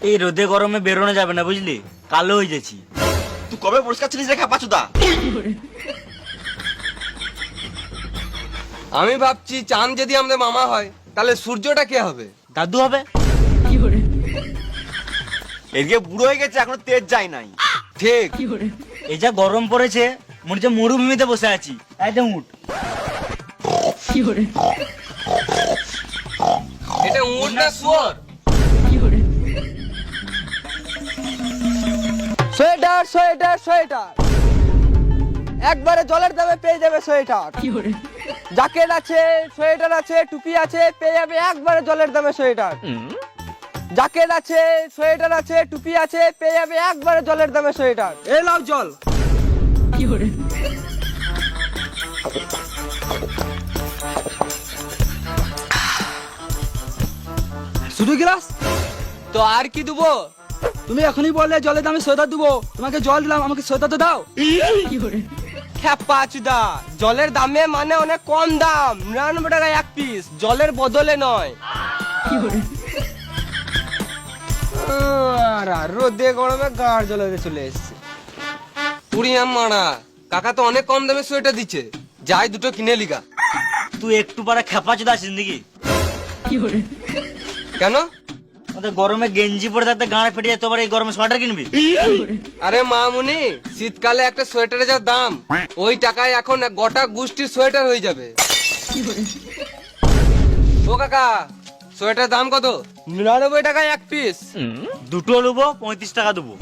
এই রোদে গরমে বেরোনো যাবে না বুঝলি, কালো হয়ে যাচ্ছি। তুই কবে পুরস্কার ছিলিস রে খেপাচুদা? আমি ভাবছি চাঁদ যদি আমাদের মামা হয় তাহলে সূর্যটা কে হবে? দাদু হবে। এদিকে বুড়ো হয়ে গেছে, এখনো তেজ যায় নাই। ঠিক। এই যা গরম পড়েছে মনে হচ্ছে মরুভূমিতে বসে আছি। একদম উঠ। এটা উট না শুয়োর? সোয়েটার সোয়েটার সোয়েটার, একবারে জলের দামে পেয়ে যাবে সোয়েটার। জ্যাকেট আছে, সোয়েটার আছে, টুপি আছে, পেয়ে যাবে একবারে জলের দামে সোয়েটার। জ্যাকেট আছে, সোয়েটার আছে, টুপি আছে, পেয়ে যাবে একবারে জলের দামে সোয়েটার। এই নাও জল। শুধু গ্লাস তো আর কি দেবো? তুমি এখনই বললে জলের দামে সোয়েটার দেবো, তোমাকে জল দিলাম, আমাকে সোয়েটার তো দাও। খেপাচুদা, জলের দামে মানে অনেক কম দাম, 99 টাকা এক পিস, জলের বদলে নয়। রোদে গরমে গাড় জলে চলে এসছে। পুরিয়াম মারা, কাকা তো অনেক কম দামে সোয়েটার দিচ্ছে, যাই দুটো কিনে লিগা। তুই একটু পারা খেপাচোদা আছিস নাকি? কেন? ওদের গরমে গেঞ্জি পরে থাকতে গাঁড়ে ফেটে যায়, তোবার এই গরমে সোয়েটার কিনবি? আরে মামুনি, শীতকালে একটা সোয়েটারের যা দাম, ওই টাকায় এখন গোটা গোষ্ঠীর সোয়েটার হয়ে যাবে। ও কাকা, সোয়েটার দাম কত? 99 টাকায় এক পিস। দুটো নেবো, 35 টাকা দেবো।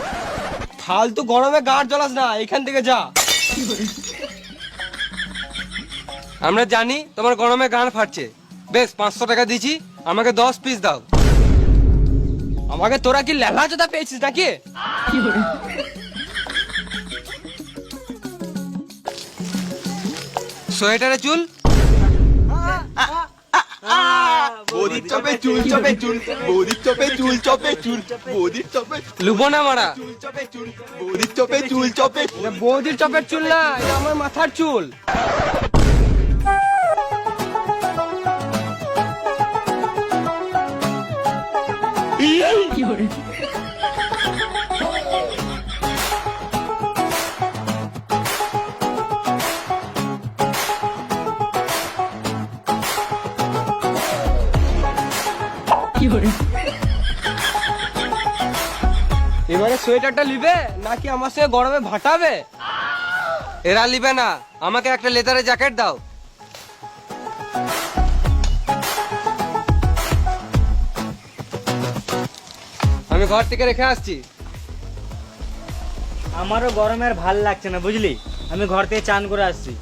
ফালতু গরমে গাড় জ্বলাস না, এখান থেকে যা। আমরা জানি তোমার গরমে গাড় ফাটছে, বেশ 500 টাকা দিছি, আমাকে 10 পিস দাও। আমাকে তোরা কি লেলা জোদা পেয়েছিস নাকি? সোয়েটারে চুল, বৌদির চপে চুল চপে চুল, বৌদির চপে চুল চপে চুল, বৌদির চপে লুবো না মারা। চুল চপে চুল, বৌদির চপে চুল চপে চুল। এটা বৌদির চপের চুল না, এটা আমার মাথার চুল। এবারে সোয়েটারটা লিবে নাকি আমার সঙ্গে গরমে ভাটাবে? এরা লিবে না, আমাকে একটা লেদারের জ্যাকেট দাও। আমি ঘর থেকে রেখে আসছি। আমারও গরমে আর ভাল লাগছে না বুঝলি, আমি ঘর থেকে চান করে আসছি।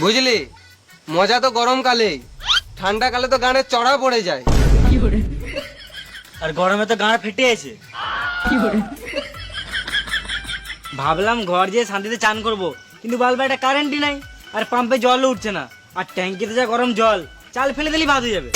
বুঝলি, মজা তো গরমকালে, ঠান্ডাকালে তো গানের চড়া পড়ে যায়। আর গরমে তো গাঁড় ফেটে আছে। ভাবলাম ঘর যেয়ে শান্তিতে চান করব, কিন্তু বালবা এটা কারেন্টই নাই, আর পাম্পে জলও উঠছে না, আর ট্যাঙ্কিতে যা গরম জল, চাল ফেলে দিলেই ভাত হয়ে যাবে।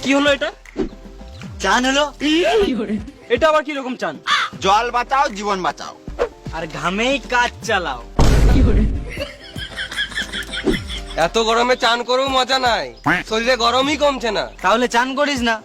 কি হলো এটা? চান হলো। এটা আবার কি রকম চান? জল বাঁচাও, জীবন বাঁচাও। আর ঘামেই কাজ চালাও। এত গরমে চান করেও মজা নাই, শরীরে গরমই কমছে না। তাহলে চান করিস না।